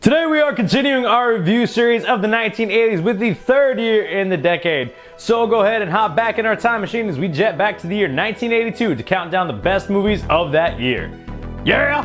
Today we are continuing our review series of the 1980s with the third year in the decade. So go ahead and hop back in our time machine as we jet back to the year 1982 to count down the best movies of that year. Yeah!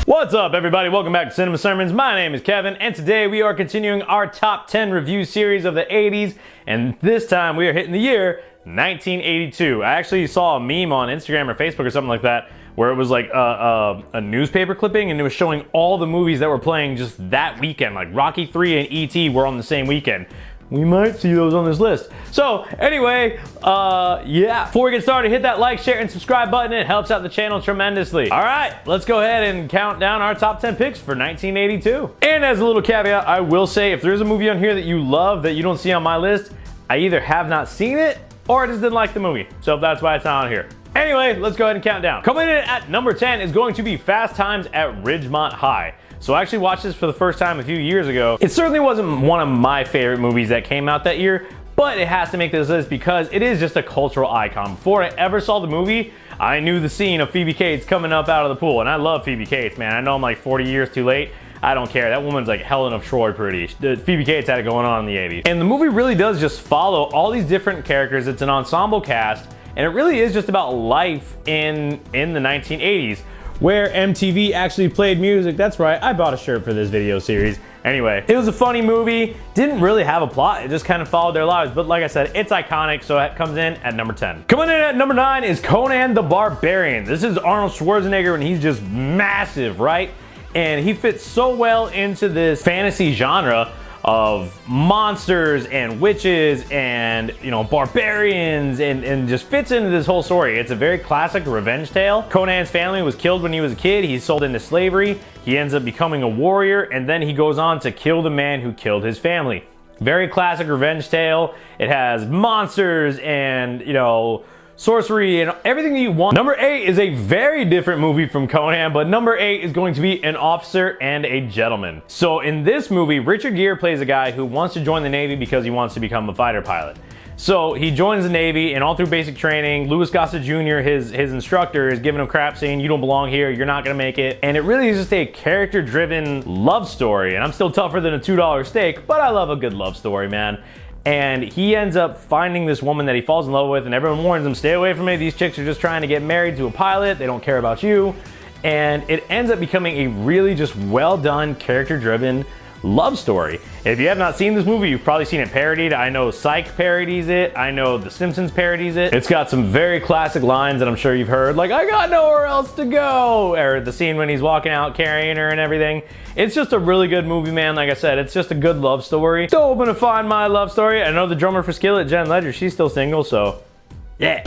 What's up, everybody? Welcome back to Cinema Sermons. My name is Kevin, and today we are continuing our top 10 review series of the 80s, and this time we are hitting the year 1982. I actually saw a meme on Instagram or Facebook or something like that where it was like a newspaper clipping, and it was showing all the movies that were playing just that weekend. Like Rocky 3 and E.T. were on the same weekend. We might see those on this list. So anyway, yeah. Before we get started, hit that like, share, and subscribe button. It helps out the channel tremendously. All right, let's go ahead and count down our top 10 picks for 1982. And as a little caveat, I will say if there's a movie on here that you love that you don't see on my list, I either have not seen it or I just didn't like the movie. So that's why it's not on here. Anyway, let's go ahead and count down. Coming in at number 10 is going to be Fast Times at Ridgemont High. So I actually watched this for the first time a few years ago. It certainly wasn't one of my favorite movies that came out that year, but it has to make this list because it is just a cultural icon. Before I ever saw the movie, I knew the scene of Phoebe Cates coming up out of the pool, and I love Phoebe Cates, man. I know I'm like 40 years too late. I don't care. That woman's like Helen of Troy pretty. Phoebe Cates had it going on in the 80s. And the movie really does just follow all these different characters. It's an ensemble cast, and it really is just about life in the 1980s. Where MTV actually played music. That's right, I bought a shirt for this video series. Anyway, it was a funny movie, didn't really have a plot, it just kind of followed their lives, but like I said, it's iconic, so it comes in at number 10. Coming in at number 9 is Conan the Barbarian. This is Arnold Schwarzenegger and he's just massive, right? And he fits so well into this fantasy genre of monsters and witches and, you know, barbarians and just fits into this whole story. It's a very classic revenge tale. Conan's family was killed when he was a kid. He's sold into slavery. He ends up becoming a warrior, and then he goes on to kill the man who killed his family. Very classic revenge tale. It has monsters and, you know, sorcery and everything that you want. Number 8 is a very different movie from Conan, but number 8 is going to be An Officer and a Gentleman. So in this movie, Richard Gere plays a guy who wants to join the Navy because he wants to become a fighter pilot. So he joins the Navy, and all through basic training, Louis Gossett Jr., his instructor, is giving him crap saying, you don't belong here, you're not gonna make it. And it really is just a character-driven love story. And I'm still tougher than a $2 steak, but I love a good love story, man. And he ends up finding this woman that he falls in love with, and everyone warns him, stay away from me. These chicks are just trying to get married to a pilot. They don't care about you. And it ends up becoming a really just well-done, character-driven love story. If you have not seen this movie, you've probably seen it parodied. I know Psych parodies it. I know The Simpsons parodies it. It's got some very classic lines that I'm sure you've heard, like, I got nowhere else to go, or the scene when he's walking out carrying her and everything. It's just a really good movie, man. Like I said, it's just a good love story. Still hoping to find my love story. I know the drummer for Skillet, Jen Ledger, she's still single, so yeah.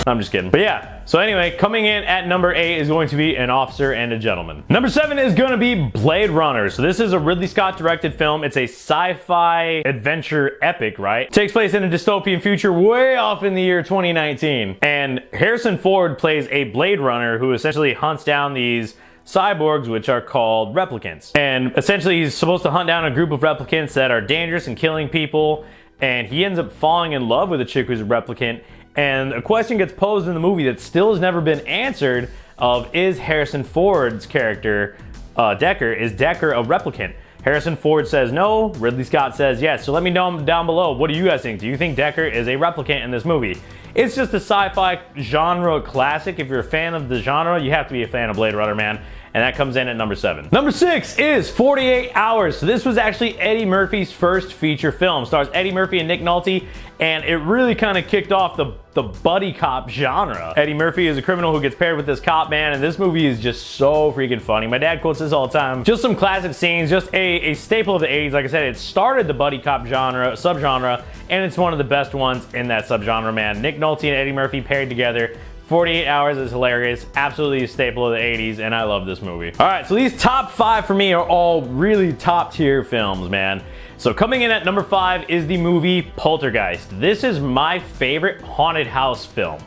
I'm just kidding. But yeah, so anyway, coming in at number 8 is going to be An Officer and a Gentleman. Number 7 is going to be Blade Runner. So this is a Ridley Scott directed film. It's a sci-fi adventure epic, right? It takes place in a dystopian future way off in the year 2019. And Harrison Ford plays a Blade Runner who essentially hunts down these cyborgs, which are called replicants. And essentially he's supposed to hunt down a group of replicants that are dangerous and killing people. And he ends up falling in love with a chick who's a replicant. And a question gets posed in the movie that still has never been answered of, is Harrison Ford's character, Deckard, is Deckard a replicant? Harrison Ford says no, Ridley Scott says yes. So let me know down below, what do you guys think? Do you think Deckard is a replicant in this movie? It's just a sci-fi genre classic. If you're a fan of the genre, you have to be a fan of Blade Runner, man. And that comes in at number 7. Number 6 is 48 Hours. So this was actually Eddie Murphy's first feature film. Stars Eddie Murphy and Nick Nolte, and it really kind of kicked off the buddy cop genre. Eddie Murphy is a criminal who gets paired with this cop, man, and this movie is just so freaking funny. My dad quotes this all the time. Just some classic scenes, just a staple of the 80s. Like I said, it started the buddy cop subgenre, and it's one of the best ones in that subgenre, man. Nick Nolte and Eddie Murphy paired together. 48 Hours is hilarious, absolutely a staple of the 80s, and I love this movie. All right, so these top 5 for me are all really top tier films, man. So coming in at number 5 is the movie Poltergeist. This is my favorite haunted house film,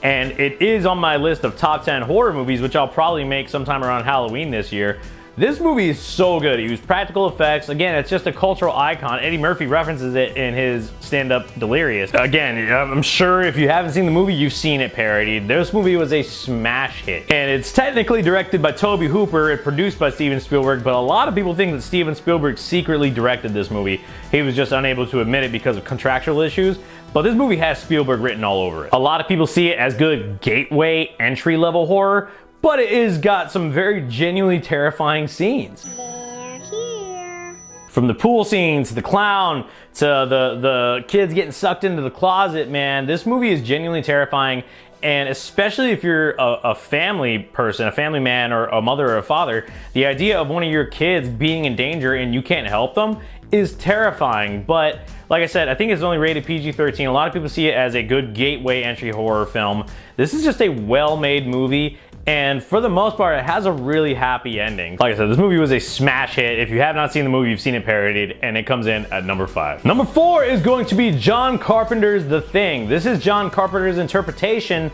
and it is on my list of top 10 horror movies, which I'll probably make sometime around Halloween this year. This movie is so good. He used practical effects. Again, it's just a cultural icon. Eddie Murphy references it in his stand-up Delirious. Again, I'm sure if you haven't seen the movie, you've seen it parodied. This movie was a smash hit. And it's technically directed by Tobe Hooper and produced by Steven Spielberg, but a lot of people think that Steven Spielberg secretly directed this movie. He was just unable to admit it because of contractual issues. But this movie has Spielberg written all over it. A lot of people see it as good gateway, entry-level horror, but it has got some very genuinely terrifying scenes. They're here. From the pool scene to the clown to the kids getting sucked into the closet, man, this movie is genuinely terrifying. And especially if you're a family person, a family man or a mother or a father, the idea of one of your kids being in danger and you can't help them is terrifying. But like I said, I think it's only rated PG-13. A lot of people see it as a good gateway entry horror film. This is just a well-made movie, and for the most part, it has a really happy ending. Like I said, this movie was a smash hit. If you have not seen the movie, you've seen it parodied, and it comes in at number 5. Number 4 is going to be John Carpenter's The Thing. This is John Carpenter's interpretation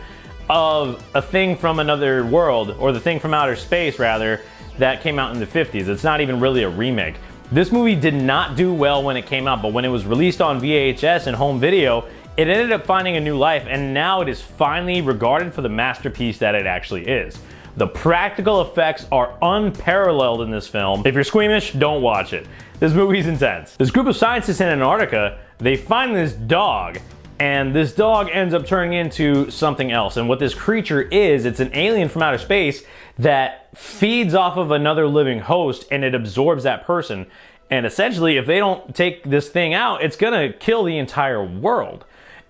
of A Thing from Another World, or The Thing from Outer Space, rather, that came out in the 50s. It's not even really a remake. This movie did not do well when it came out, but when it was released on VHS and home video, it ended up finding a new life, and now it is finally regarded for the masterpiece that it actually is. The practical effects are unparalleled in this film. If you're squeamish, don't watch it. This movie's intense. This group of scientists in Antarctica, they find this dog, and this dog ends up turning into something else. And what this creature is, it's an alien from outer space that feeds off of another living host, and it absorbs that person. And essentially, if they don't take this thing out, it's gonna kill the entire world.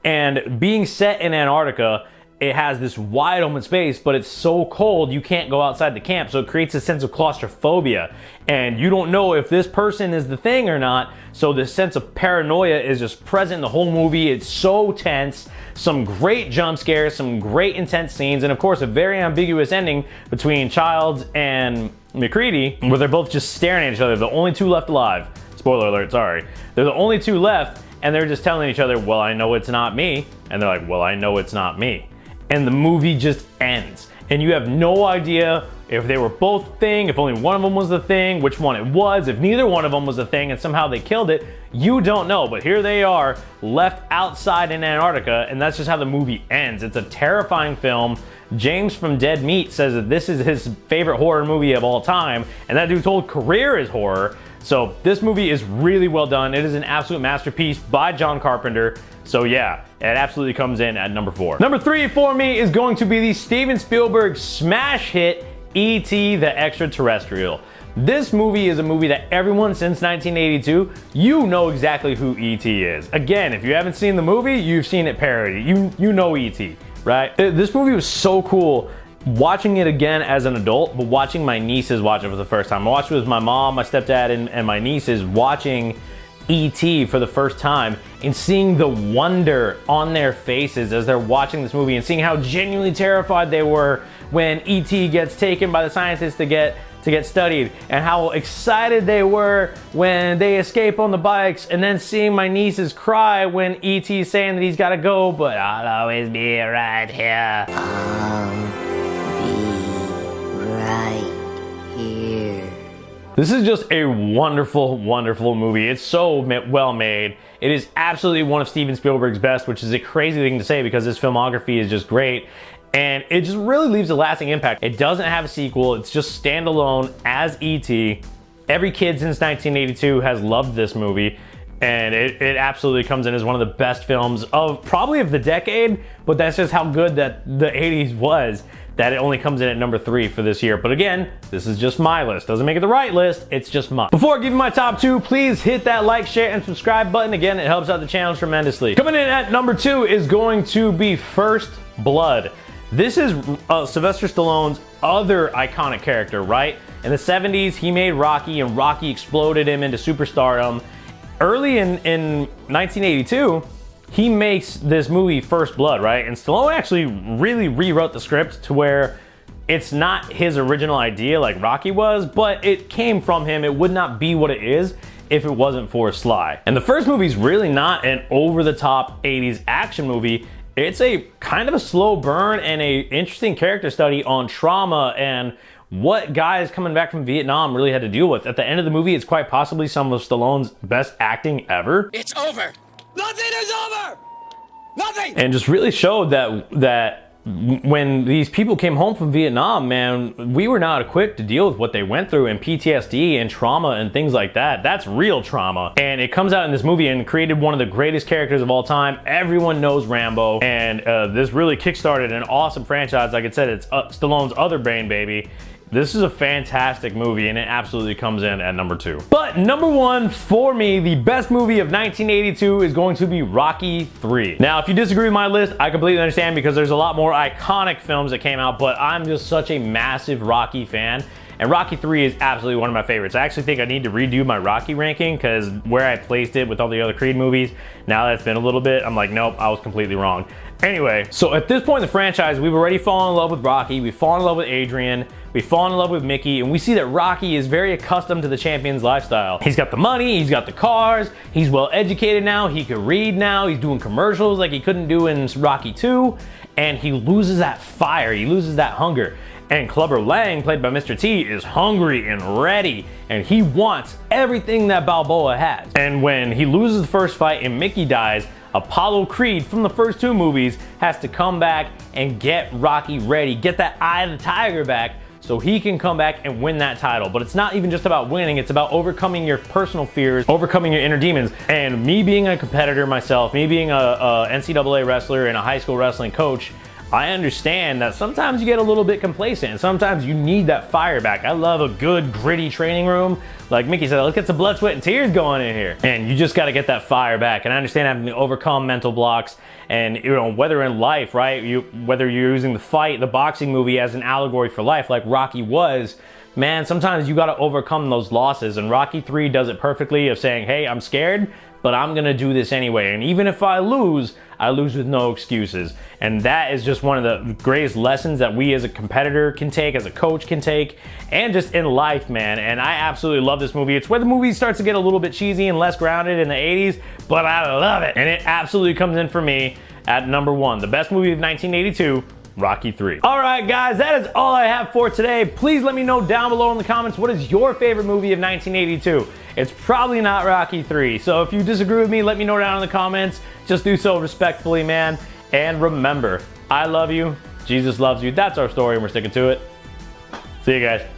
And being set in Antarctica, it has this wide open space, but it's so cold you can't go outside the camp, so it creates a sense of claustrophobia. And you don't know if this person is the thing or not, so this sense of paranoia is just present in the whole movie. It's so tense. Some great jump scares, some great intense scenes, and of course a very ambiguous ending between Childs and MacReady, where they're both just staring at each other. The only two left alive. Spoiler alert, sorry. They're the only two left, and they're just telling each other, well, I know it's not me. And they're like, well, I know it's not me. And the movie just ends. And you have no idea if they were both thing, if only one of them was the thing, which one it was, if neither one of them was the thing and somehow they killed it, you don't know. But here they are, left outside in Antarctica, and that's just how the movie ends. It's a terrifying film. James from Dead Meat says that this is his favorite horror movie of all time, and that dude's whole career is horror. So this movie is really well done. It is an absolute masterpiece by John Carpenter. So yeah, it absolutely comes in at number 4. Number 3 for me is going to be the Steven Spielberg smash hit, E.T. the Extraterrestrial. This movie is a movie that everyone since 1982, you know exactly who E.T. is. Again, if you haven't seen the movie, you've seen it parodied. You know E.T., right? This movie was so cool. Watching it again as an adult, but watching my nieces watch it for the first time. I watched it with my mom, my stepdad, and my nieces watching E.T. for the first time, and seeing the wonder on their faces as they're watching this movie, and seeing how genuinely terrified they were when E.T. gets taken by the scientists to get studied, and how excited they were when they escape on the bikes, and then seeing my nieces cry when E.T.'s saying that he's gotta go, but I'll always be right here. Right here. This is just a wonderful, wonderful movie. It's so well made. It is absolutely one of Steven Spielberg's best, which is a crazy thing to say because his filmography is just great. And it just really leaves a lasting impact. It doesn't have a sequel. It's just standalone as E.T. Every kid since 1982 has loved this movie. And it absolutely comes in as one of the best films of probably of the decade, but that's just how good that the 80s was, that it only comes in at number 3 for this year. But again, this is just my list. Doesn't make it the right list, it's just mine. Before I give you my top 2, please hit that like, share, and subscribe button. Again, it helps out the channel tremendously. Coming in at number 2 is going to be First Blood. This is Sylvester Stallone's other iconic character, right? In the 70s, he made Rocky, and Rocky exploded him into superstardom. Early in 1982, he makes this movie First Blood, right? And Stallone actually really rewrote the script to where it's not his original idea like Rocky was, but it came from him. It would not be what it is if it wasn't for Sly. And the first movie's really not an over-the-top 80s action movie. It's a kind of a slow burn and a interesting character study on trauma and what guys coming back from Vietnam really had to deal with. At the end of the movie, it's quite possibly some of Stallone's best acting ever. It's over. Nothing is over. Nothing. And just really showed that when these people came home from Vietnam, man, we were not equipped to deal with what they went through and PTSD and trauma and things like that. That's real trauma. And it comes out in this movie and created one of the greatest characters of all time. Everyone knows Rambo. And this really kickstarted an awesome franchise. Like I said, it's Stallone's other brain baby. This is a fantastic movie, and it absolutely comes in at number 2. But number 1 for me, the best movie of 1982 is going to be Rocky III. Now, if you disagree with my list, I completely understand because there's a lot more iconic films that came out, but I'm just such a massive Rocky fan. And Rocky III is absolutely one of my favorites. I actually think I need to redo my Rocky ranking because where I placed it with all the other Creed movies, now that it's been a little bit, I'm like, nope, I was completely wrong. Anyway, so at this point in the franchise, we've already fallen in love with Rocky, we've fallen in love with Adrian, we've fallen in love with Mickey, and we see that Rocky is very accustomed to the champion's lifestyle. He's got the money, he's got the cars, he's well educated now, he can read now, he's doing commercials like he couldn't do in Rocky II, and he loses that fire, he loses that hunger. And Clubber Lang, played by Mr. T, is hungry and ready, and he wants everything that Balboa has. And when he loses the first fight and Mickey dies, Apollo Creed from the first 2 movies has to come back and get Rocky ready, get that eye of the tiger back so he can come back and win that title. But it's not even just about winning, it's about overcoming your personal fears, overcoming your inner demons. And me being a competitor myself, me being a NCAA wrestler and a high school wrestling coach, I understand that sometimes you get a little bit complacent and sometimes you need that fire back. I love a good gritty training room. Like Mickey said, let's get some blood, sweat, and tears going in here. And you just got to get that fire back. And I understand having to overcome mental blocks and, you know, whether in life, right? Whether you're using the boxing movie as an allegory for life like Rocky was, man, sometimes you got to overcome those losses. And Rocky III does it perfectly of saying, hey, I'm scared, but I'm going to do this anyway. And even if I lose with no excuses. And that is just one of the greatest lessons that we as a competitor can take, as a coach can take, and just in life, man. And I absolutely love this movie. It's where the movie starts to get a little bit cheesy and less grounded in the 80s, but I love it. And it absolutely comes in for me at number 1. The best movie of 1982, Rocky III. All right, guys, that is all I have for today. Please let me know down below in the comments, what is your favorite movie of 1982? It's probably not Rocky III. So if you disagree with me, let me know down in the comments. Just do so respectfully, man. And remember, I love you, Jesus loves you. That's our story and we're sticking to it. See you guys.